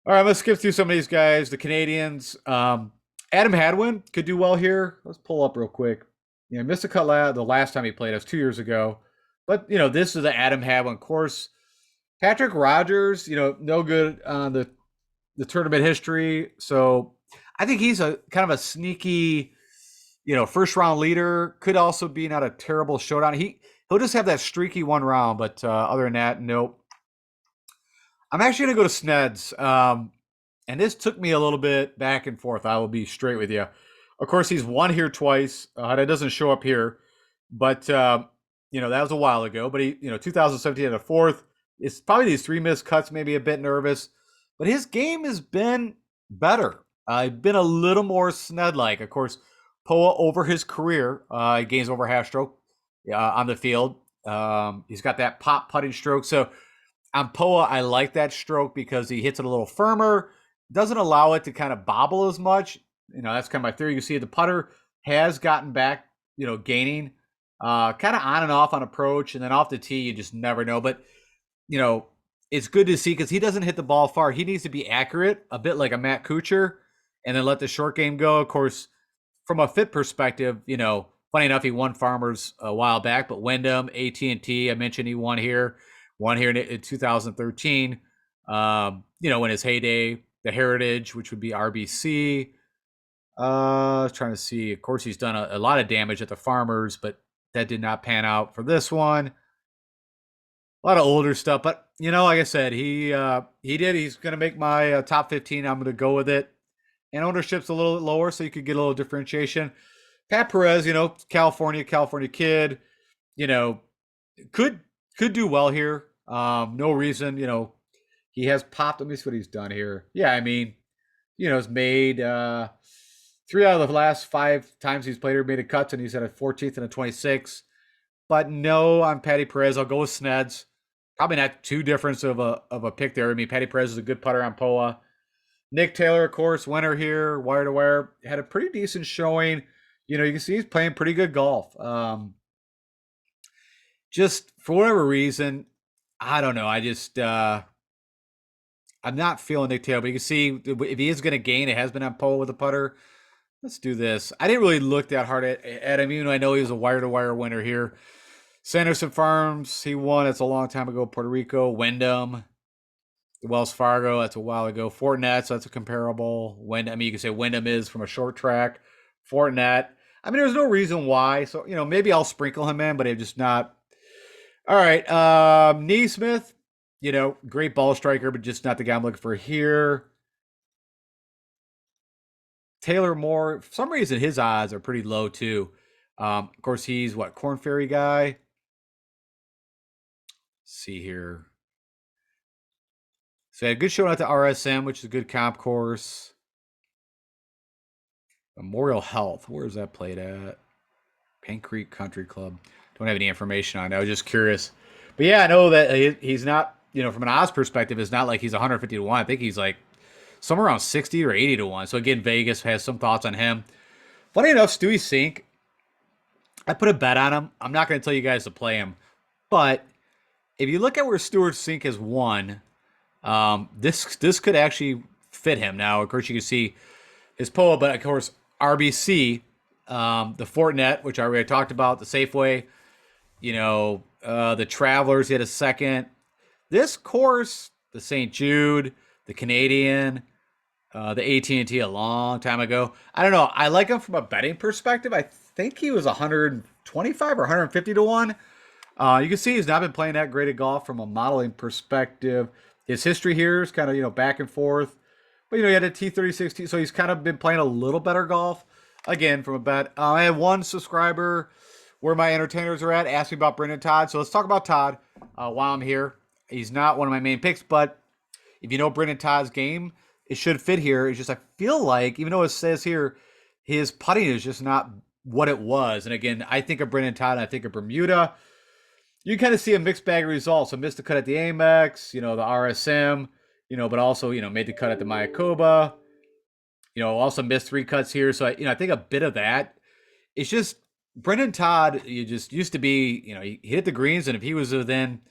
All right, let's skip through some of these guys. The Canadians. Adam Hadwin could do well here. Let's pull up real quick. Missed a cut the last time he played us 2 years ago. But, this is the Adam Hadwin course. Patrick Rogers, no good on the tournament history. So I think he's a kind of a sneaky, first round leader. Could also be not a terrible showdown. He'll just have that streaky one round. But other than that, nope. I'm actually going to go to Sneds. And this took me a little bit back and forth. I will be straight with you. Of course, he's won here twice. That doesn't show up here. But, that was a while ago. But he, 2017 had a fourth. It's probably these 3 missed cuts, maybe a bit nervous. But his game has been better. Been a little more Sned-like. Of course, Poa over his career, he gains over half stroke on the field. He's got that pop putting stroke. So on Poa, I like that stroke because he hits it a little firmer. Doesn't allow it to kind of bobble as much. That's kind of my theory. You see the putter has gotten back, gaining kind of on and off on approach, and then off the tee, you just never know. But, it's good to see because he doesn't hit the ball far. He needs to be accurate, a bit like a Matt Kuchar, and then let the short game go. Of course, from a fit perspective, funny enough, he won Farmers a while back, but Wyndham, AT&T, I mentioned he won here in 2013, in his heyday, the Heritage, which would be RBC. Trying to see. Of course, he's done a lot of damage at the Farmers, but that did not pan out for this one. A lot of older stuff, but like I said, he did. He's going to make my top 15. I'm going to go with it. And ownership's a little lower, so you could get a little differentiation. Pat Perez, California kid, could do well here. No reason, he has popped. Let me see what he's done here. Yeah, I mean, has made 3 out of the last 5 times he's played here, made a cut, and he's had a 14th and a 26th. But no, on Patty Perez, I'll go with Sneds. Probably not too different of a pick there. I mean, Patty Perez is a good putter on Poa. Nick Taylor, of course, winner here, wire to wire, had a pretty decent showing. You can see he's playing pretty good golf. Just for whatever reason, I don't know. I just I'm not feeling Nick Taylor, but you can see if he is going to gain, it has been on Poa with a putter. Let's do this. I didn't really look that hard at him, even though I know he was a wire to wire winner here. Sanderson Farms, he won. That's a long time ago. Puerto Rico, Wyndham, Wells Fargo, that's a while ago. Fortinet, so that's a comparable. You can say Wyndham is from a short track. Fortinet. I mean, there's no reason why. So, maybe I'll sprinkle him in, but I'm just not. All right. Neesmith, great ball striker, but just not the guy I'm looking for here. Taylor Moore, for some reason, his odds are pretty low, too. Of course, he's Corn Ferry guy. Let's see here. So, a good showing at the RSM, which is a good comp course. Memorial Health, where is that played at? Paint Creek Country Club. Don't have any information on it. I was just curious. But yeah, I know that he's not, from an odds perspective, it's not like he's 150 to 1. I think he's like somewhere around 60 or 80 to 1. So again, Vegas has some thoughts on him. Funny enough, Stewie Sink, I put a bet on him. I'm not going to tell you guys to play him. But if you look at where Stuart Sink has won, this could actually fit him. Now, of course, you can see his Poa, but of course, RBC, The Fortinet, which I already talked about, the Safeway, the Travelers hit a second. This course, the St. Jude, the Canadian, the AT&T a long time ago. I don't know. I like him from a betting perspective. I think he was 125 or 150 to 1. You can see he's not been playing that great of golf from a modeling perspective. His history here is kind of, back and forth. But, he had a T36, so he's kind of been playing a little better golf. Again, from a bet. I had one subscriber where my entertainers are at asked me about Brendan Todd. So let's talk about Todd while I'm here. He's not one of my main picks, but if you know Brendan Todd's game, it should fit here. It's just I feel like, even though it says here, his putting is just not what it was. And again, I think of Brendan Todd, and I think of Bermuda. You kind of see a mixed bag of results. So missed the cut at the Amex, the RSM, but also, made the cut at the Mayakoba. Also missed 3 cuts here. So I think a bit of that. It's just Brendan Todd, you just used to be, he hit the greens, and if he was within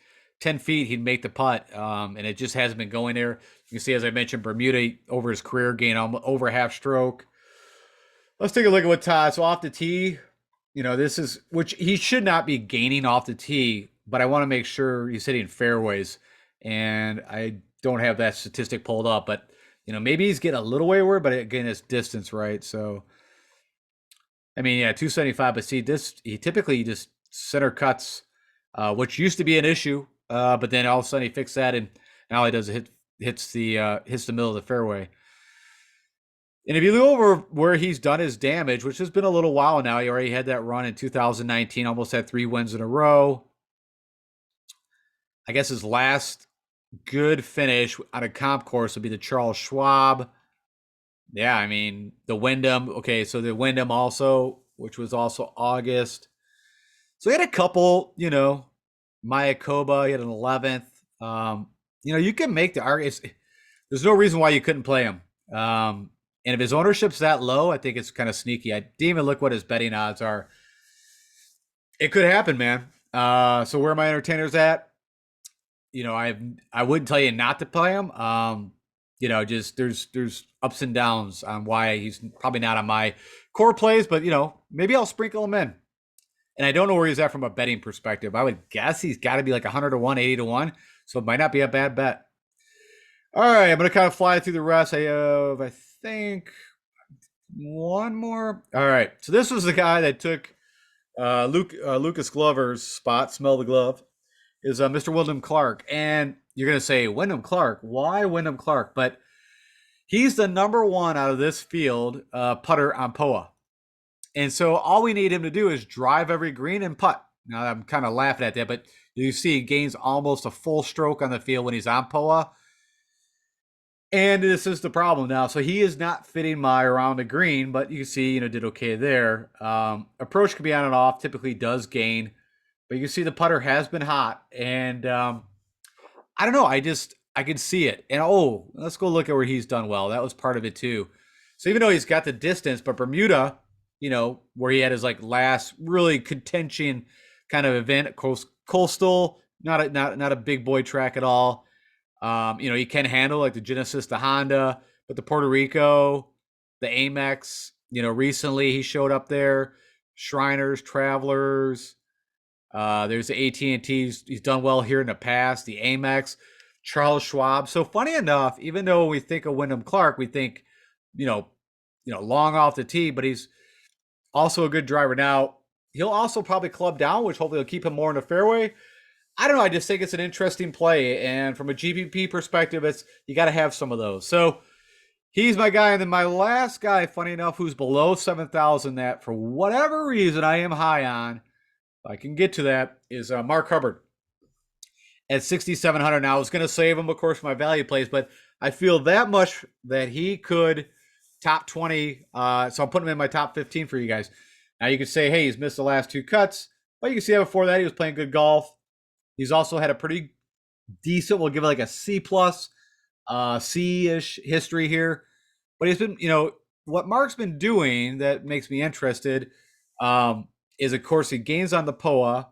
10 feet, he'd make the putt. And it just hasn't been going there. You can see, as I mentioned, Bermuda over his career gained over half stroke. Let's take a look at what Todd. So off the tee, this is, which he should not be gaining off the tee, but I want to make sure he's hitting fairways. And I don't have that statistic pulled up, but, maybe he's getting a little wayward, but again, it's distance, right? So, 275, but see, he typically just center cuts, which used to be an issue, but then all of a sudden he fixed that, and now all he does is hits the middle of the fairway. And if you look over where he's done his damage, which has been a little while now, he already had that run in 2019, almost had 3 wins in a row. I guess his last good finish on a comp course would be the Charles Schwab. Yeah, the Wyndham. Okay, so the Wyndham also, which was also August. So he had a couple, Mayakoba, he had an 11th. You can make the argument. There's no reason why you couldn't play him. And if his ownership's that low, I think it's kind of sneaky. I didn't even look what his betting odds are. It could happen, man. So where are my entertainers at? I wouldn't tell you not to play him. Just there's ups and downs on why he's probably not on my core plays, but maybe I'll sprinkle him in. And I don't know where he's at from a betting perspective. I would guess he's got to be like 100 to 1, 80 to 1. So it might not be a bad bet. All right, I'm going to kind of fly through the rest. I think, one more. All right, so this was the guy that took Lucas Glover's spot, smell the glove, is Mr. Wyndham Clark. And you're going to say, Wyndham Clark, why Wyndham Clark? But he's the number 1 out of this field putter on POA. And so all we need him to do is drive every green and putt. Now, I'm kind of laughing at that, but you see he gains almost a full stroke on the field when he's on POA. And this is the problem now. So he is not fitting my around the green, but you can see, did okay there. Approach can be on and off, typically does gain. But you can see the putter has been hot. And I don't know. I can see it. And, let's go look at where he's done well. That was part of it too. So even though he's got the distance, but Bermuda, where he had his last really contention kind of event, coastal, not a big boy track at all. He can handle like the Genesis, the Honda, but the Puerto Rico, the Amex, recently he showed up there. Shriners, Travelers. There's the AT&T. He's done well here in the past. The Amex, Charles Schwab. So funny enough, even though we think of Wyndham Clark, we think, long off the tee, but he's also a good driver. Now, he'll also probably club down, which hopefully will keep him more in the fairway. I don't know. I just think it's an interesting play. And from a GPP perspective, you got to have some of those. So he's my guy. And then my last guy, funny enough, who's below 7,000 that for whatever reason I am high on, if I can get to that, is Mark Hubbard at 6,700. Now, I was going to save him, of course, for my value plays, but I feel that much that he could top 20. So I'm putting him in my top 15 for you guys. Now, you could say, hey, he's missed the last 2 cuts. But you can see that before that, he was playing good golf. He's also had a pretty decent, we'll give it like a C+, C-ish history here. But he's been, what Mark's been doing that makes me interested is, of course, he gains on the POA.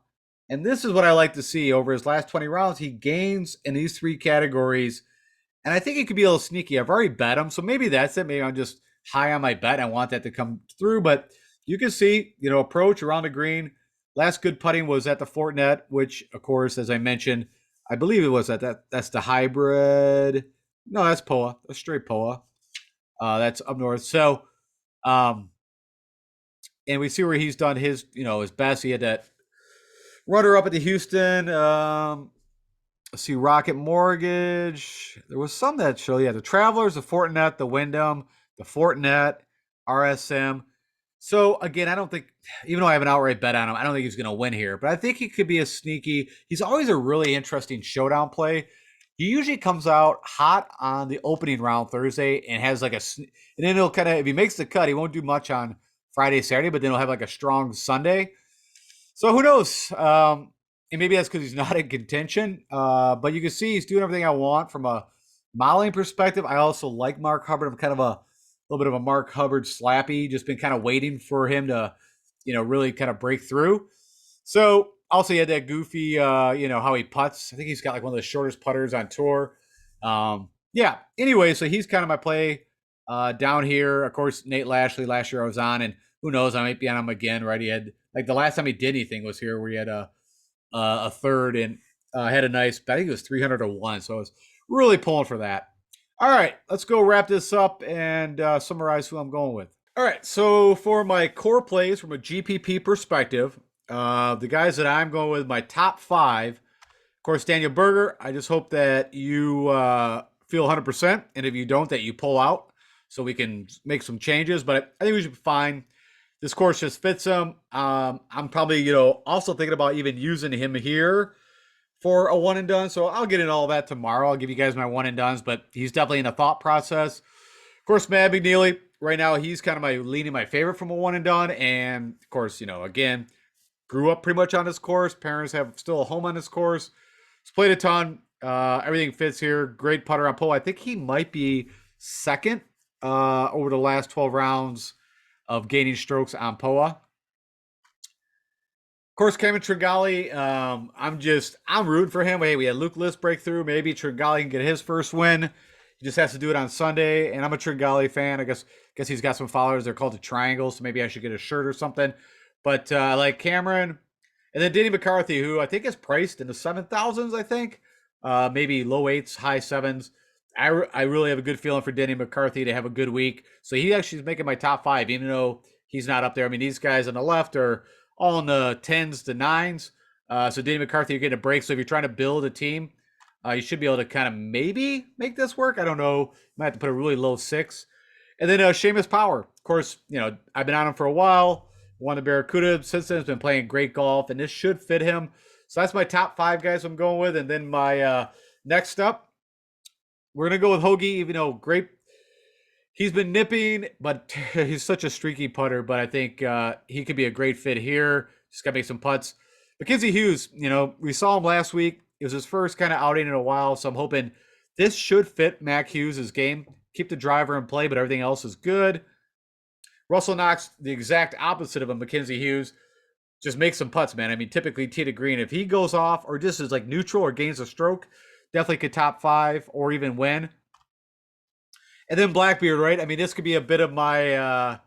And this is what I like to see over his last 20 rounds. He gains in these 3 categories. And I think he could be a little sneaky. I've already bet him. So maybe that's it. Maybe I'm just high on my bet. I want that to come through. But you can see, approach around the green. Last good putting was at the Fortinet, which, of course, as I mentioned, I believe it was that's the hybrid. No, that's POA. That's straight POA. That's up north. So, um, and we see where he's done his best. He had that runner up at the Houston. Let's see, Rocket Mortgage. There was some that show, yeah, the Travelers, the Fortinet, the Wyndham, the Fortinet, RSM. So again, I don't think, even though I have an outright bet on him, I don't think he's going to win here. But I think he could be a sneaky. He's always a really interesting showdown play. He usually comes out hot on the opening round Thursday and has like and then he'll kind of, if he makes the cut, he won't do much on Friday, Saturday, but then he'll have like a strong Sunday. So who knows? And maybe that's because he's not in contention. But you can see he's doing everything I want from a modeling perspective. I also like Mark Hubbard. I'm kind of a little bit of a Mark Hubbard slappy. Just been kind of waiting for him to, really kind of break through. So also he had that goofy, how he putts. I think he's got like one of the shortest putters on tour. Yeah. Anyway, so he's kind of my play down here. Of course, Nate Lashley last year I was on, and who knows, I might be on him again. Right? He had like the last time he did anything was here, where he had a third and had a nice. I think it was 300-1. So I was really pulling for that. All right, let's go wrap this up and summarize who I'm going with. All right, so for my core plays from a GPP perspective, the guys that I'm going with, my top 5, of course, Daniel Berger. I just hope that you feel 100%, and if you don't, that you pull out so we can make some changes. But I think we should be fine. This course just fits him. I'm probably, also thinking about even using him here for a one and done. So I'll get into all that tomorrow. I'll give you guys my one and dones, but he's definitely in the thought process. Of course, Matt McNeely, right now, he's kind of leading my favorite from a one and done. And of course, again, grew up pretty much on this course. Parents have still a home on this course. He's played a ton. Everything fits here. Great putter on pole. I think he might be second over the last 12 rounds of gaining strokes on POA. Of course, Cameron Tringali, I'm rooting for him. Hey, we had Luke List breakthrough. Maybe Tringali can get his first win. He just has to do it on Sunday. And I'm a Tringali fan. I guess he's got some followers. They're called the Triangles, so maybe I should get a shirt or something. But I like Cameron. And then Denny McCarthy, who I think is priced in the 7,000s, I think. Maybe low 8s, high 7s. I really have a good feeling for Denny McCarthy to have a good week. So he actually is making my top 5, even though he's not up there. I mean, these guys on the left are all in the 10s to 9s. So Denny McCarthy, you're getting a break. So if you're trying to build a team, you should be able to kind of maybe make this work. I don't know. You might have to put a really low 6. And then Seamus Power. Of course, I've been on him for a while. Won the Barracuda. Since then, has been playing great golf, and this should fit him. So that's my top 5 guys I'm going with. And then my next up, we're going to go with Hoagie, even though great. He's been nipping, but he's such a streaky putter. But I think he could be a great fit here. Just got to make some putts. Mackenzie Hughes, we saw him last week. It was his first kind of outing in a while. So I'm hoping this should fit Mac Hughes' game. Keep the driver in play, but everything else is good. Russell Knox, the exact opposite of a Mackenzie Hughes. Just make some putts, man. I mean, typically tee to green. If he goes off or just is like neutral or gains a stroke, definitely could top 5 or even win. And then Blackbeard, right? I mean, this could be a bit of my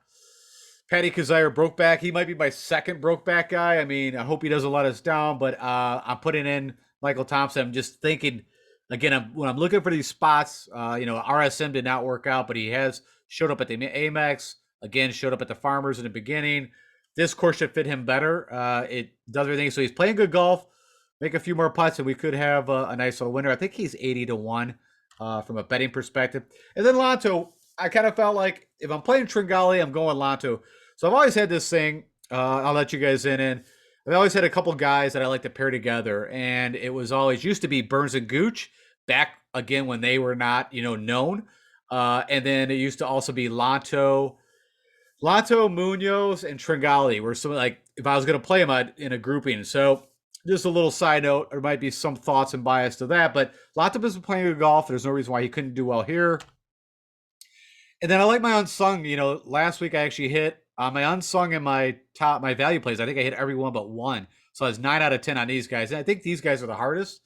Patty Kazire Brokeback. He might be my second Brokeback guy. I mean, I hope he doesn't let us down, but I'm putting in Michael Thompson. I'm just thinking, again, when I'm looking for these spots, RSM did not work out, but he has showed up at the Amex. Again, showed up at the Farmers in the beginning. This course should fit him better. It does everything. So he's playing good golf. Make a few more putts, and we could have a nice little winner. I think he's 80-1 from a betting perspective. And then Lanto, I kind of felt like if I'm playing Tringali, I'm going Lanto. So I've always had this thing. I'll let you guys in. I've always had a couple guys that I like to pair together, and it was always used to be Burns and Gooch back again when they were not known. And then it used to also be Lanto, Munoz, and Tringali were some like if I was going to play them in a grouping. So just a little side note, there might be some thoughts and bias to that, but Lanto has been playing good golf. There's no reason why he couldn't do well here. And then I like my unsung. Last week I actually hit my unsung and my value plays. I think I hit every one but one. So I was 9 out of 10 on these guys. And I think these guys are the hardest.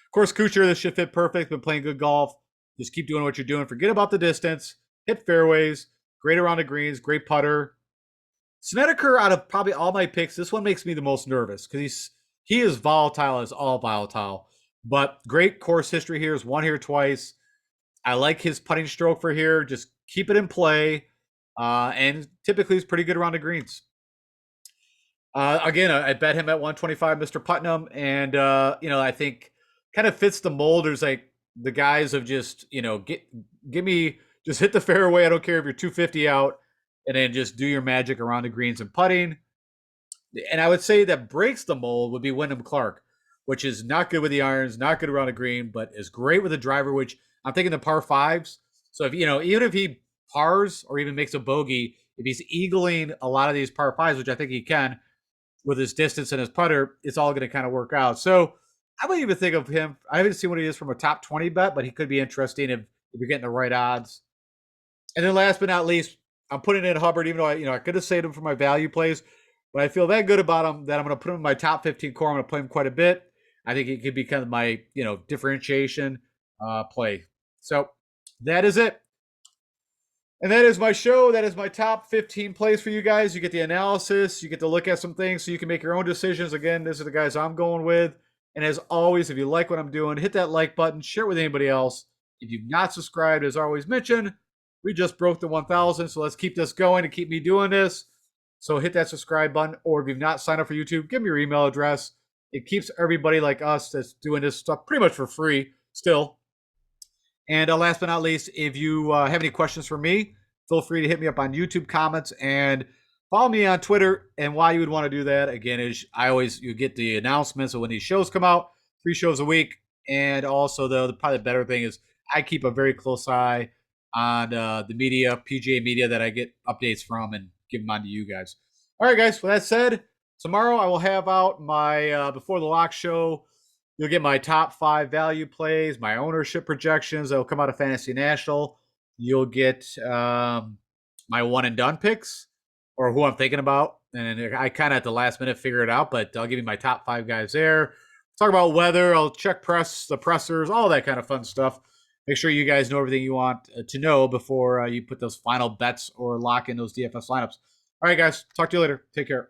Of course, Kuchar, this should fit perfect. Been playing good golf. Just keep doing what you're doing. Forget about the distance. Hit fairways. Great around the greens. Great putter. Snedeker, out of probably all my picks, this one makes me the most nervous because he is volatile as all volatile. But great course history here. He's won here twice. I like his putting stroke for here. Just keep it in play. And typically he's pretty good around the greens. Again, I bet him at 125, Mr. Putnam, and I think kind of fits the mold. There's like the guys of just give me just hit the fairway. I don't care if you're 250 out, and then just do your magic around the greens and putting. And I would say that breaks the mold would be Wyndham Clark, which is not good with the irons, not good around the green, but is great with the driver. Which I'm thinking the par fives. So if even if he pars or even makes a bogey, if he's eagling a lot of these par fives, which I think he can with his distance and his putter, it's all going to kind of work out. So I wouldn't even think of him. I haven't seen what he is from a top 20 bet, but he could be interesting if you're getting the right odds. And then last but not least, I'm putting in Hubbard, even though I could have saved him for my value plays, but I feel that good about him that I'm going to put him in my top 15 core. I'm going to play him quite a bit. I think it could be kind of my differentiation play. So that is it. And that is my show. That is my top 15 plays for you guys. You get the analysis. You get to look at some things so you can make your own decisions. Again, these are the guys I'm going with. And as always, if you like what I'm doing, hit that like button. Share it with anybody else. If you've not subscribed, as always mentioned, we just broke the 1,000. So let's keep this going and keep me doing this. So hit that subscribe button. Or if you've not signed up for YouTube, give me your email address. It keeps everybody like us that's doing this stuff pretty much for free still. And last but not least, if you have any questions for me, feel free to hit me up on YouTube comments and follow me on Twitter. And why you would want to do that, again, is you get the announcements of when these shows come out, 3 shows a week. And also, though, probably the better thing is I keep a very close eye on the media, PGA media that I get updates from and give them on to you guys. All right, guys, with that said, tomorrow I will have out my Before the Lock show. You'll get my top 5 value plays, my ownership projections that will come out of Fantasy National. You'll get my one and done picks or who I'm thinking about. And I kind of at the last minute figure it out, but I'll give you my top 5 guys there. Talk about weather. I'll check the pressers, all that kind of fun stuff. Make sure you guys know everything you want to know before you put those final bets or lock in those DFS lineups. All right, guys. Talk to you later. Take care.